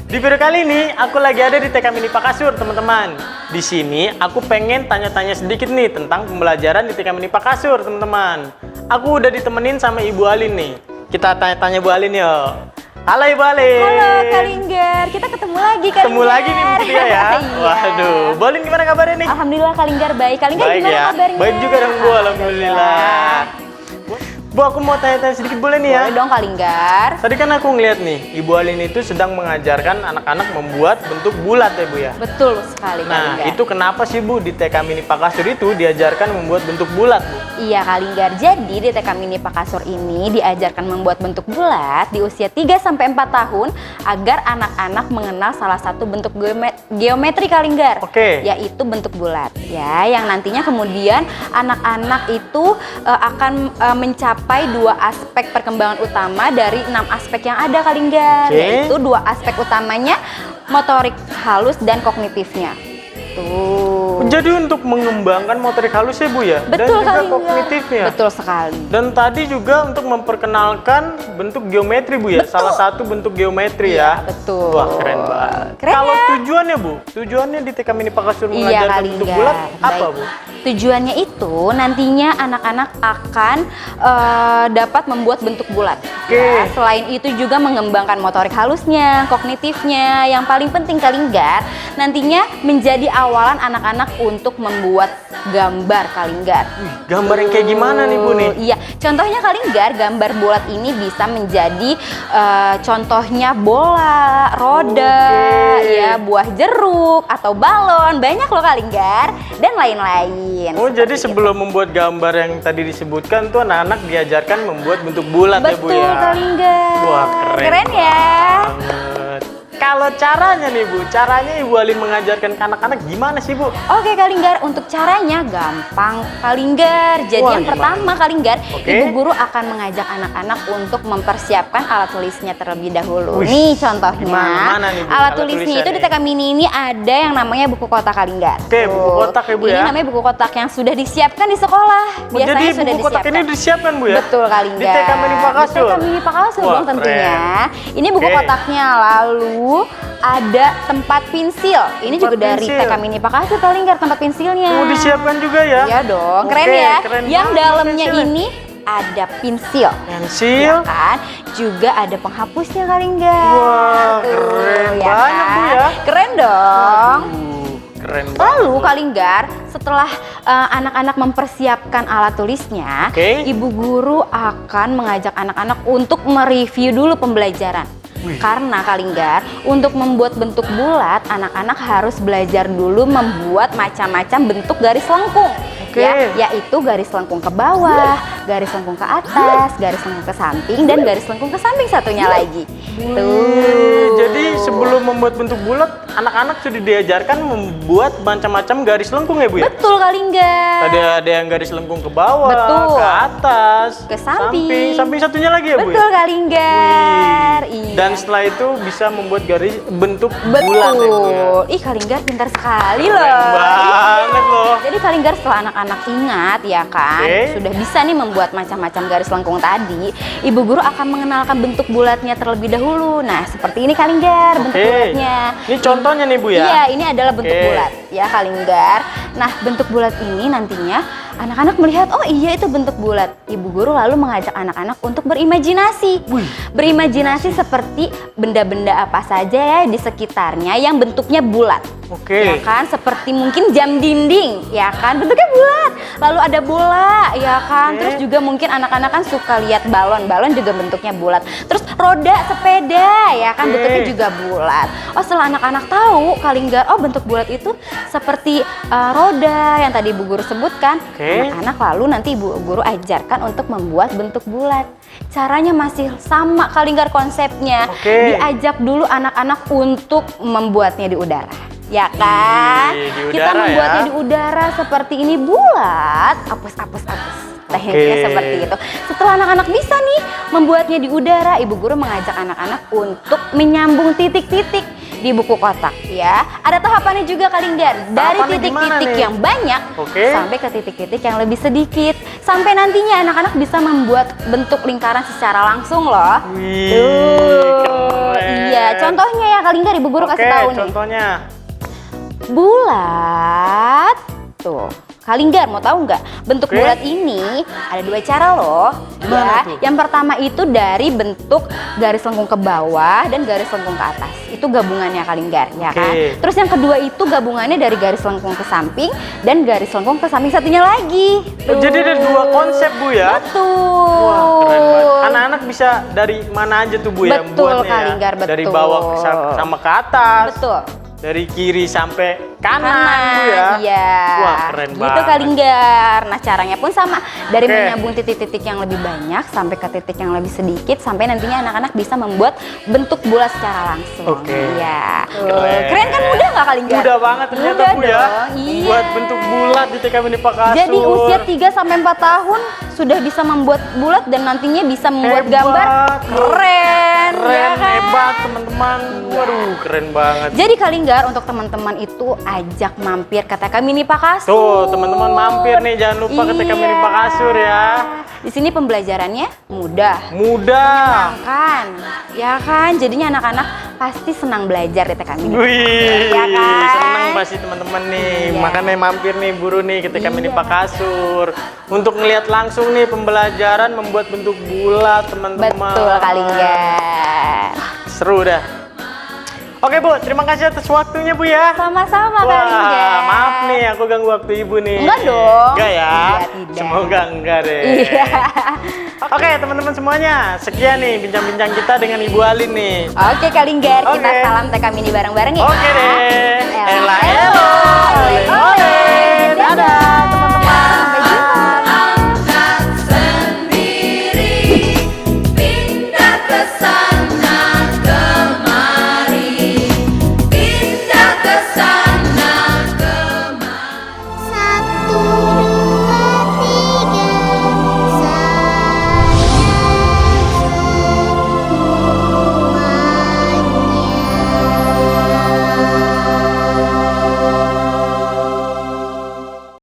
Di video kali ini aku lagi ada di TK Mini Pakasur, teman-teman. Di sini aku pengen tanya-tanya sedikit nih tentang pembelajaran di TK Mini Pakasur, teman-teman. Aku udah ditemenin sama Ibu Alin nih. Kita tanya-tanya Bu Alin yuk. Halo Ibu Alin. Halo Kak Linggar, kita ketemu lagi Kak Ketemu lagi nih Bu Tia ya. Iya. Waduh, Bu Alin gimana kabarnya nih? Alhamdulillah Kak Linggar baik. Kak Linggar Baik gimana ya. kabarnya? Baik juga dong Bu, alhamdulillah. Bu, aku mau tanya-tanya sedikit boleh nih ya? Boleh dong Kak Linggar. Tadi kan aku ngeliat nih, Ibu Alin itu sedang mengajarkan anak-anak membuat bentuk bulat ya Bu ya? Betul sekali Kak Nah, Linggar. itu kenapa sih Bu di TK Mini Pakasur itu diajarkan membuat bentuk bulat Bu? Iya Kak Linggar, jadi di TK Mini Pakasur ini diajarkan membuat bentuk bulat di usia 3-4 tahun agar anak-anak mengenal salah satu bentuk geometri Kak Linggar. Oke. Yaitu bentuk bulat ya, yang nantinya kemudian anak-anak itu akan mencapai 2 aspek perkembangan utama dari 6 aspek yang ada Kak Linggar. Oke. Yaitu 2 aspek utamanya motorik halus dan kognitifnya. Tuh. Jadi untuk mengembangkan motorik halus ya Bu ya? Dan Betul juga Kak Linggar. kognitifnya? Betul sekali. Dan tadi juga untuk memperkenalkan bentuk geometri Bu ya? Betul. Salah satu bentuk geometri Iya, ya? betul. Wah, keren banget. Keren Kalau ya? tujuannya Bu? Tujuannya di TK Mini Pakasur Iya mengajarkan Kak bentuk Linggar. bulat apa Baik. Bu? Tujuannya itu nantinya anak-anak akan dapat membuat bentuk bulat. Oke. Ya, selain itu juga mengembangkan motorik halusnya, kognitifnya. Yang paling penting Kak Linggar, nantinya menjadi awalan anak-anak untuk membuat gambar Kak Linggar. Gambar yang kayak gimana nih Bu nih? Iya, contohnya Kak Linggar, gambar bulat ini bisa menjadi contohnya bola, roda, Oke. ya buah jeruk atau balon, banyak loh Kak Linggar dan lain-lain. Oh, jadi Seperti sebelum membuat gambar yang tadi disebutkan tuh anak-anak diajarkan membuat bentuk bulat ya Bu Betul ya? Kak Linggar. Wah, keren ya. banget. Kalau caranya nih Bu, caranya Ibu Alin mengajarkan ke anak-anak gimana sih Bu? Oke Kak Linggar, untuk caranya gampang Kak Linggar. Jadi Wah, yang gimana? pertama Kak Linggar, Oke. Ibu guru akan mengajak anak-anak untuk mempersiapkan alat tulisnya terlebih dahulu. Wih, Nih contohnya, gimana nih, Bu, alat alat tulisnya tulisnya itu di nih? TK Mini ini ada yang namanya buku kotak Kak Linggar. Oke, buku kotak ya, Bu, Ini ya? namanya buku kotak yang sudah disiapkan di sekolah. Oh, jadi sudah buku kotak ini disiapkan Bu ya? Betul Kak Linggar. Di TK Mini Pakasur? Di TK Mini Pakasur Wah, dong tentunya. Ini buku Oke. kotaknya, lalu ada tempat pensil. Ini juga dari pensil. TK Mini Pakasur Kak Linggar, tempat pensilnya. Oh, disiapkan juga ya? Iya dong, keren Oke, ya. keren Yang banget dalamnya pensilnya. ini ada pensil. Pensil? Ya kan? Juga ada penghapusnya Kak Linggar. Wah, Tuh, keren banget, Bu, ya. Keren dong. Keren banget. Lalu Kak Linggar, setelah anak-anak mempersiapkan alat tulisnya, Oke. ibu guru akan mengajak anak-anak untuk mereview dulu pembelajaran. Wih. Karena Kak Linggar, untuk membuat bentuk bulat, anak-anak harus belajar dulu membuat macam-macam bentuk garis lengkung. Oke. Ya, yaitu garis lengkung ke bawah, garis lengkung ke atas, garis lengkung ke samping, dan garis lengkung ke samping satunya lagi. Jadi sebelum membuat bentuk bulat, anak-anak sudah diajarkan membuat macam-macam garis lengkung ya Bu ya? Betul Kak Linggar. Tadi ada yang garis lengkung ke bawah, Betul. ke atas, Ke samping. samping satunya lagi ya Bu Betul ya? Kak Linggar. Wih. Iya. Dan setelah itu bisa membuat garis bentuk bulat ya Bu ya? Betul. Ih Kak Linggar pintar sekali loh. Keren banget loh. Jadi Kak Linggar, setelah anak-anak ingat ya kan, Oke. sudah bisa nih membuat macam-macam garis lengkung tadi, ibu guru akan mengenalkan bentuk bulatnya terlebih dahulu. Nah, seperti ini Kak Linggar bentuk Oke. bulatnya. Ini contohnya nih Bu ya? Iya, ini adalah bentuk Oke. bulat ya Kak Linggar. Nah, bentuk bulat ini nantinya anak-anak melihat, oh iya itu bentuk bulat. Ibu guru lalu mengajak anak-anak untuk berimajinasi. Wih, Berimajinasi seperti benda-benda apa saja ya di sekitarnya yang bentuknya bulat. Oke. Ya kan, seperti mungkin jam dinding, ya kan, bentuknya bulat. Lalu ada bola, ya kan. Oke. Terus juga mungkin anak-anak kan suka lihat balon, balon juga bentuknya bulat. Terus roda sepeda, ya kan, Oke. bentuknya juga bulat. Oh, setelah anak-anak tahu Kak Linggar, oh bentuk bulat itu seperti roda yang tadi Ibu Guru sebutkan. Oke. Anak-anak lalu nanti Ibu Guru ajarkan untuk membuat bentuk bulat. Caranya masih sama Kak Linggar konsepnya. Oke. Diajak dulu anak-anak untuk membuatnya di udara. Ya kan? Di Kita udara membuatnya ya. di udara seperti ini bulat, apus. Tekniknya Oke. seperti itu. Setelah anak-anak bisa nih membuatnya di udara, Ibu Guru mengajak anak-anak untuk menyambung titik-titik di buku kotak ya. Ada tahapannya juga Kak Linggar. Dari Tahapannya gimana titik-titik nih? yang banyak Oke. sampai ke titik-titik yang lebih sedikit. Sampai nantinya anak-anak bisa membuat bentuk lingkaran secara langsung loh. Wih, Tuh, keren. Iya, contohnya ya Kak Linggar, Ibu Guru kasih tahu nih. Contohnya. Bulat. Tuh. Kak Linggar mau tahu nggak? Bentuk bulat ini ada 2 cara loh. Gimana tuh? Yang pertama itu dari bentuk garis lengkung ke bawah dan garis lengkung ke atas. Itu gabungannya Kak Linggar, ya kan? Terus yang kedua itu gabungannya dari garis lengkung ke samping dan garis lengkung ke samping satunya lagi. Oh, jadi ada 2 konsep Bu ya? Betul. Wah, keren banget. Anak-anak bisa dari mana aja tuh Bu ya Betul, buatnya Kak ya? Linggar, betul. Dari bawah sama ke atas. Betul. Dari kiri sampai kanan Bu ya? Iya. Wah, keren gitu banget. Kak Linggar. Nah, caranya pun sama. Dari menyambung titik-titik yang lebih banyak sampai ke titik yang lebih sedikit sampai nantinya anak-anak bisa membuat bentuk bulat secara langsung. Iya. Keren kan, mudah nggak Kak Linggar? Mudah banget ternyata Mudah Bu ya. dong, iya. Buat bentuk bulat di TK Mini Pak Kasur. Jadi usia 3 sampai 4 tahun sudah bisa membuat bulat dan nantinya bisa membuat Hebat. gambar keren. Keren, ya kan? hebat teman-teman. Waduh, keren banget. Jadi Kak Linggar, untuk teman-teman itu ajak mampir ke TK Mini Pak Kasur. Tuh, teman-teman mampir nih, jangan lupa ke TK Mini Pak Kasur ya. Di sini pembelajarannya mudah. Mudah. Kan, ya kan? Jadinya anak-anak pasti senang belajar di TK Mini. Wih, Ya kan? seneng pasti teman-teman nih. Iya. Makanya mampir nih buru nih ke TK Mini Iya. Pak Kasur untuk ngelihat langsung nih pembelajaran membuat bentuk bulat teman-teman. Betul Kak Linggar. Seru dah. Oke Bu, terima kasih atas waktunya Bu ya. Sama-sama Kak Linggar. Maaf nih aku ganggu waktu Ibu nih. Enggak dong. Enggak ya? Iya, tidak. Semoga enggak deh. Iya. Oke teman-teman semuanya, sekian nih bincang-bincang kita dengan Ibu Alin nih. Oke Kak Linggar, kita Oke. salam TK Mini bareng-bareng ya. Oke deh. Ella, Ella, ella, ole, ole. dadah.